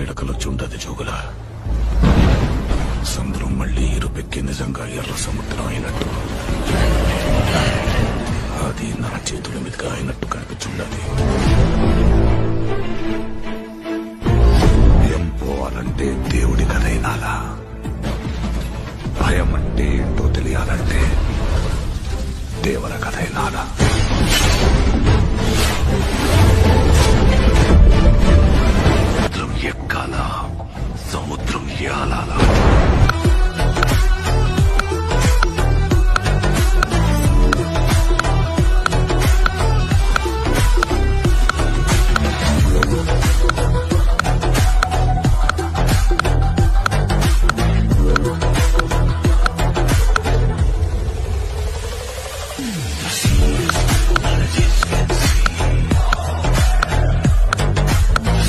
పీడకలొచ్చి ఉండదు జోగుల. సముద్రం మళ్ళీ ఇరుపెక్కి నిజంగా ఎర్ర సముద్రం అయినట్టు, అది నా చేతుల మీదుగా అయినట్టు కనిపించుండాలి. భయం పోవాలంటే దేవుడి కథైనాలా, భయం అంటే ఏంటో తెలియాలంటే దేవర కథైనాలా.